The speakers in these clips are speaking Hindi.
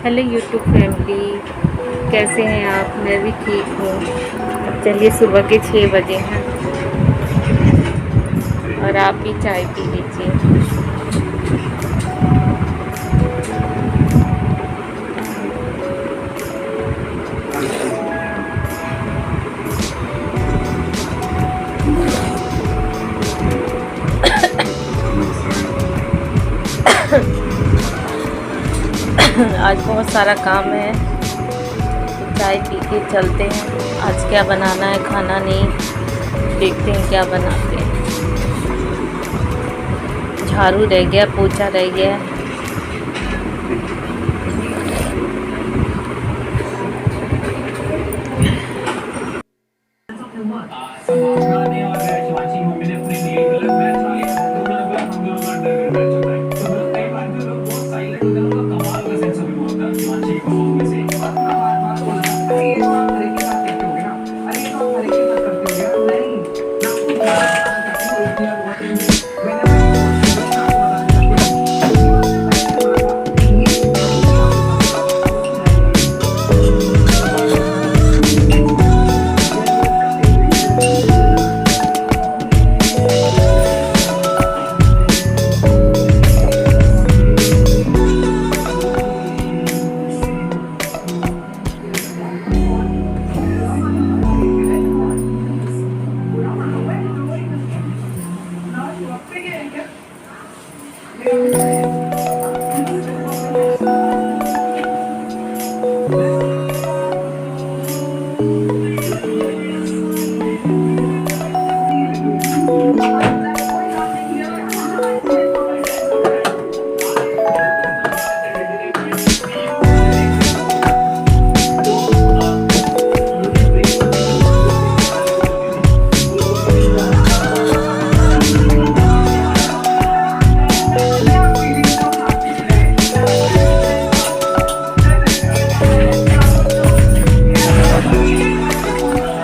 हेलो यूट्यूब फैमिली, कैसे हैं आप? मैं भी ठीक हूँ। अब चलिए, सुबह के 6 बजे हैं और आप भी चाय पी लीजिए। आज बहुत सारा काम है, तो चाय पी के चलते हैं। आज क्या बनाना है, खाना नहीं, देखते हैं क्या बनाते हैं। झाड़ू रह गया, पोछा रह गया। संभावना ने और शिवांशी मम्मी ने अपने लिए गलत मैच डाले, तो उन्होंने बोला हम दोनों का अंडरवेयर मैच होता है। तो मतलब कई बार जो लोग बहुत साइलेंट होते हैं उनका कमाल का सेंस ऑफ ह्यूमर होता है। शिवांशी को में से एक बात ना बार बार बोलना, अरे ये तो आप हर एक के साथ कहते होगे ना, अरे ये तो आप हर एक के साथ करते होगे ना। नहीं, मैं आपको बताना चाहती हूँ, एक बार हुआ था मुझे, मैंने अपने वॉशरूम में ना आपको बताना चाहती हूँ, पिछली बार मैंने पहले बोला था ये मैं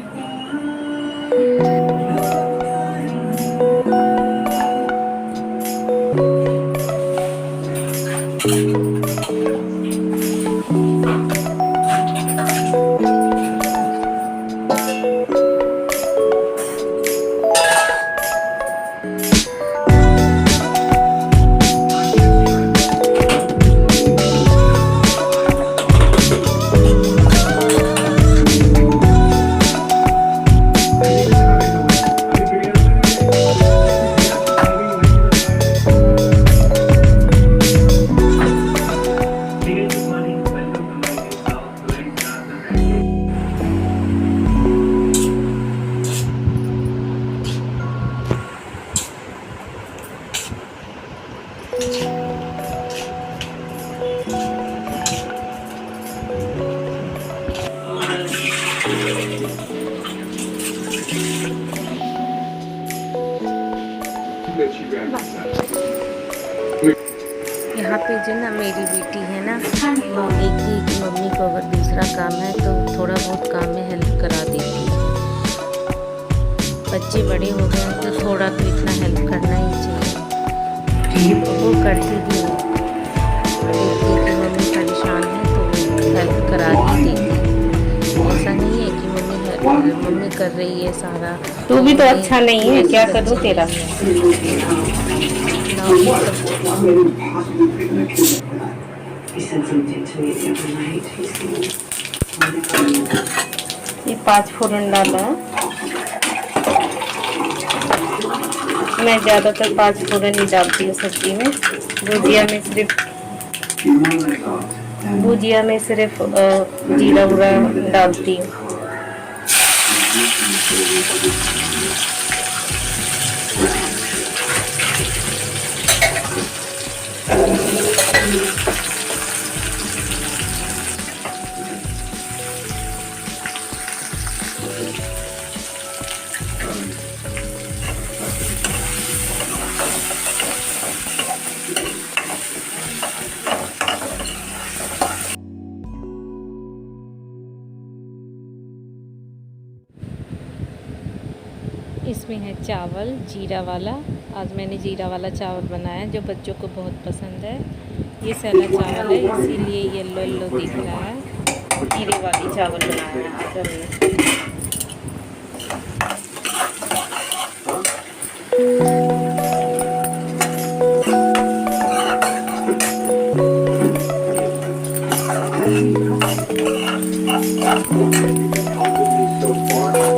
भी आपके साथ बता सकता हूँ कि मैंने ग्रेजुएट करते हुए यहाँ पे जो ना मेरी बेटी है ना, वो देखती है कि मम्मी को अगर दूसरा काम है तो थोड़ा बहुत काम में हेल्प करा देती है। बच्चे बड़े हो गए हैं तो थोड़ा तो इतना हेल्प करना ही चाहिए। वो करती भी है, देखती है कि मम्मी परेशान है तो वो हेल्प करा ही देती है। ऐसा नहीं है कि मम्मी कर रही है सारा। तू भी तो अच्छा नहीं है, क्या करूँ तेरा। ये 5 फोरन डाला है। मैं ज़्यादातर 5 फोरन ही डालती हूँ सब्जी में। भुजिया में सिर्फ जीरा उरा डालती हूँ। इसमें है चावल जीरा वाला। आज मैंने जीरा वाला चावल बनाया जो बच्चों को बहुत पसंद है। ये सैला चावल है इसीलिए येलो येलो दिख रहा है। जीरे वाली चावल बनाया है आज हमने।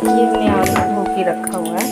ये हमने आलू धो के रखा हुआ है।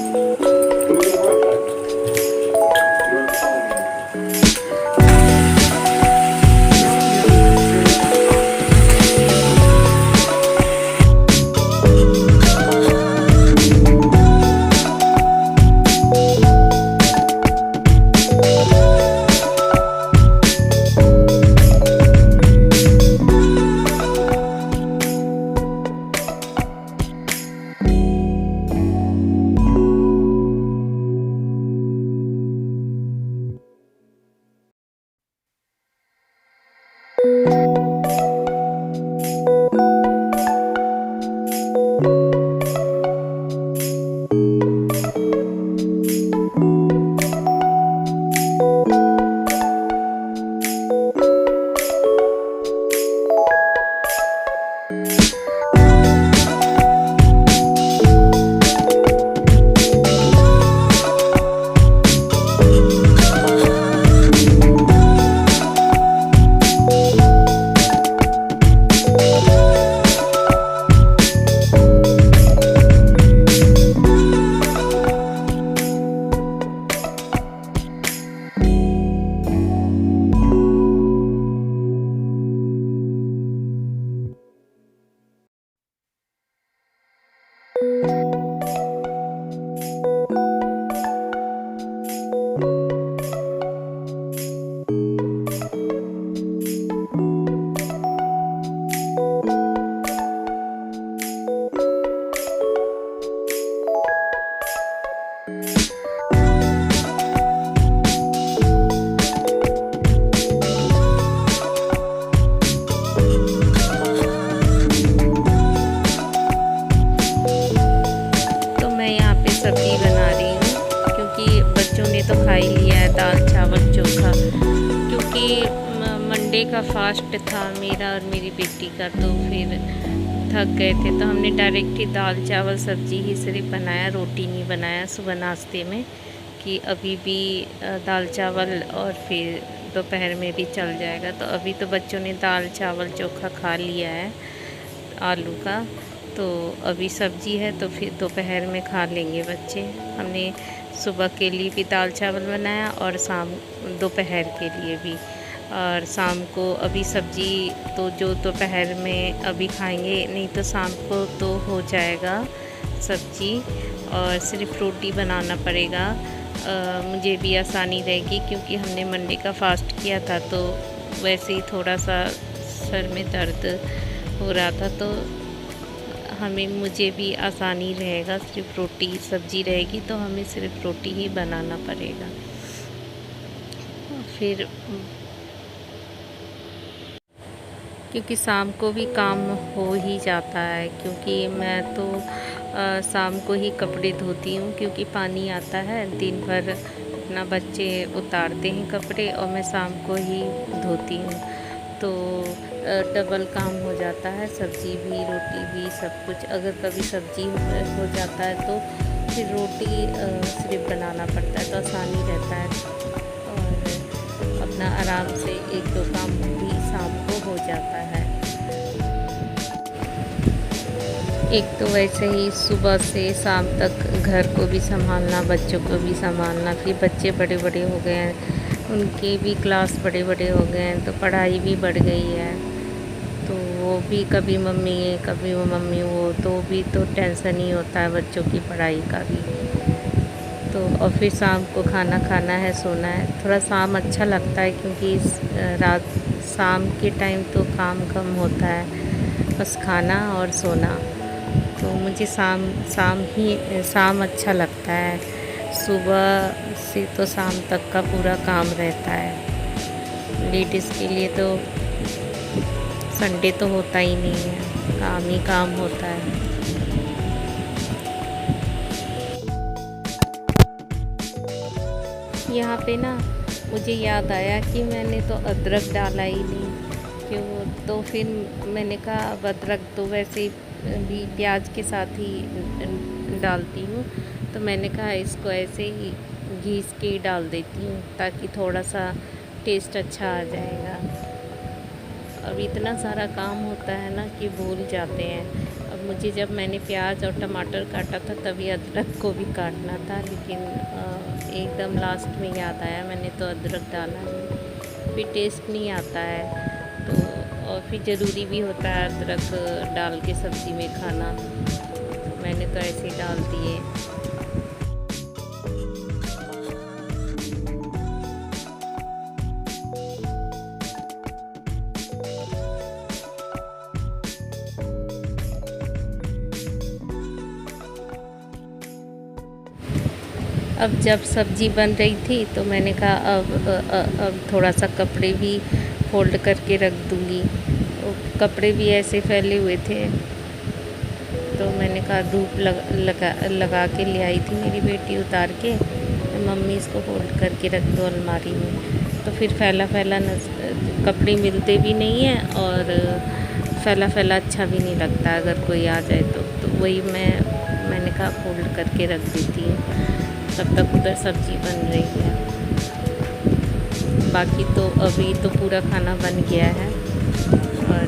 सब्ज़ी बना रही हूँ क्योंकि बच्चों ने तो खा ही लिया है दाल चावल चोखा। क्योंकि मंडे का फास्ट था मेरा और मेरी बेटी का, तो फिर थक गए थे तो हमने डायरेक्ट ही दाल चावल सब्ज़ी ही सिर्फ बनाया, रोटी नहीं बनाया सुबह नाश्ते में कि अभी भी दाल चावल और फिर दोपहर में भी चल जाएगा। तो अभी तो बच्चों ने दाल चावल चोखा खा लिया है आलू का, तो अभी सब्ज़ी है तो फिर दोपहर में खा लेंगे बच्चे। हमने सुबह के लिए भी दाल चावल बनाया और शाम दोपहर के लिए भी, और शाम को अभी सब्ज़ी तो जो दोपहर में अभी खाएंगे, नहीं तो शाम को तो हो जाएगा सब्ज़ी और सिर्फ रोटी बनाना पड़ेगा। मुझे भी आसानी रहेगी क्योंकि हमने मंडे का फास्ट किया था, तो वैसे ही थोड़ा सा सर में दर्द हो रहा था, तो मुझे भी आसानी रहेगा। सिर्फ रोटी सब्ज़ी रहेगी तो हमें सिर्फ रोटी ही बनाना पड़ेगा। फिर क्योंकि शाम को भी काम हो ही जाता है, क्योंकि मैं तो शाम को ही कपड़े धोती हूँ क्योंकि पानी आता है। दिन भर अपना बच्चे उतारते हैं कपड़े और मैं शाम को ही धोती हूँ, तो डबल काम हो जाता है, सब्ज़ी भी रोटी भी सब कुछ। अगर कभी सब्ज़ी हो जाता है तो फिर रोटी सिर्फ बनाना पड़ता है, तो आसानी रहता है और अपना आराम से एक दो काम भी शाम को हो जाता है। एक तो वैसे ही सुबह से शाम तक घर को भी संभालना, बच्चों को भी संभालना, फिर बच्चे बड़े बड़े हो गए हैं, उनके भी क्लास बड़े बड़े हो गए हैं, तो पढ़ाई भी बढ़ गई है, तो वो भी कभी मम्मी है कभी वो मम्मी वो, तो भी तो टेंशन ही होता है बच्चों की पढ़ाई का भी। तो और फिर शाम को खाना खाना है, सोना है। थोड़ा शाम अच्छा लगता है क्योंकि शाम के टाइम तो काम कम होता है, बस खाना और सोना। तो मुझे शाम अच्छा लगता है। सुबह से तो शाम तक का पूरा काम रहता है। लेडीज़ के लिए तो संडे तो होता ही नहीं है, काम ही काम होता है। यहाँ पे ना मुझे याद आया कि मैंने तो अदरक डाला ही नहीं, क्यों, तो फिर मैंने कहा अब अदरक तो वैसे भी प्याज के साथ ही डालती हूँ, तो मैंने कहा इसको ऐसे ही घिस के ही डाल देती हूँ ताकि थोड़ा सा टेस्ट अच्छा आ जाएगा। अब इतना सारा काम होता है ना कि भूल जाते हैं। अब मुझे जब मैंने प्याज और टमाटर काटा था तभी अदरक को भी काटना था, लेकिन एकदम लास्ट में याद आया मैंने तो अदरक डाला नहीं, फिर टेस्ट नहीं आता है। तो और फिर ज़रूरी भी होता है अदरक डाल के सब्ज़ी में खाना, तो मैंने तो ऐसे ही डाल दिए। अब जब सब्ज़ी बन रही थी तो मैंने कहा अब थोड़ा सा कपड़े भी फोल्ड करके रख दूँगी। कपड़े भी ऐसे फैले हुए थे, तो मैंने कहा धूप लगा के ले आई थी मेरी बेटी उतार के, मम्मी इसको फोल्ड करके रख दो अलमारी में। तो फिर फैला कपड़े मिलते भी नहीं हैं और फैला अच्छा भी नहीं लगता अगर कोई आ जाए तो वही मैंने कहा फोल्ड करके रख देती हूँ, तब तक उधर सब्ज़ी बन रही है। बाकी तो अभी तो पूरा खाना बन गया है। और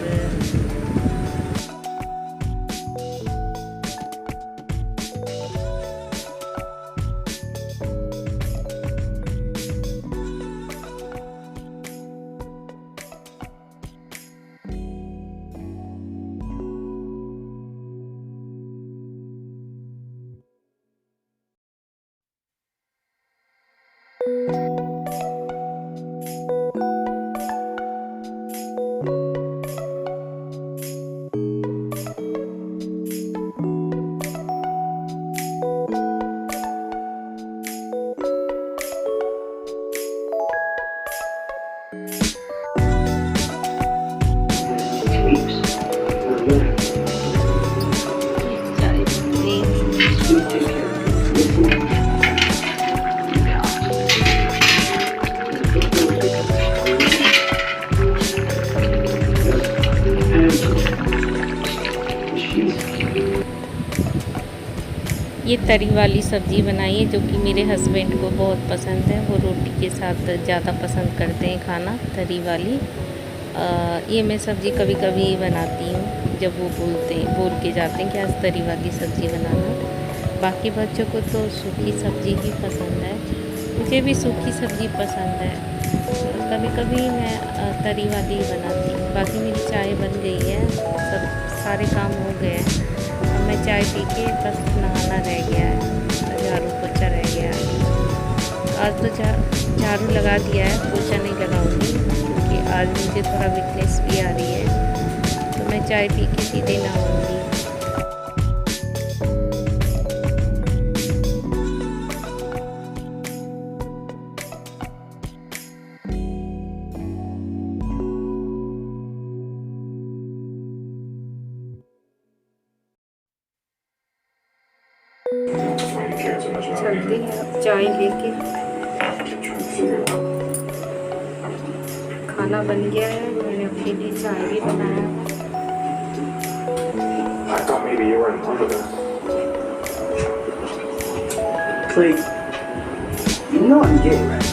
ये तरी वाली सब्ज़ी बनाई है जो कि मेरे हस्बैंड को बहुत पसंद है, वो रोटी के साथ ज़्यादा पसंद करते हैं खाना तरी वाली। ये मैं सब्ज़ी कभी कभी बनाती हूँ जब वो बोल के जाते हैं कि आज तरी वाली सब्ज़ी बनाना। बाकी बच्चों को तो सूखी सब्ज़ी ही पसंद है, मुझे भी सूखी सब्ज़ी पसंद है, कभी कभी मैं तरी वाली ही बनाती हूँ। बाकी मेरी चाय बन गई है, सब सारे काम हो गए हैं। अब मैं चाय पी के बस नहाना रह गया है, झाड़ू पोछा रह गया है। आज तो झाड़ू लगा दिया है, पोछा नहीं लगाऊंगी क्योंकि आज मुझे थोड़ा वीकनेस भी आ रही है, तो मैं चाय पी के सीधे नहाऊंगी। चलते हैं अब चाय लेके। खाना बन गया है, मैंने अपने लिए चाय भी बनाया है। I thought maybe you were in love with her. Like, you know I'm gay, right?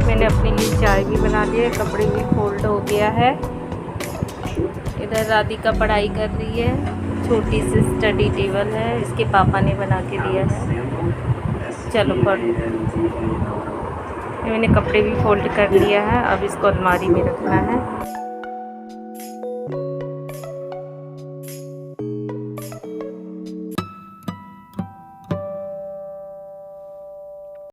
मैंने अपने लिए चाय भी बना लिया है, कपड़े भी फोल्ड हो गया है। इधर राधिका पढ़ाई कर रही है, छोटी सी स्टडी टेबल है, इसके पापा ने बना के दिया है। चलो पढ़। मैंने कपड़े भी फोल्ड कर लिया है, अब इसको अलमारी में रखना है।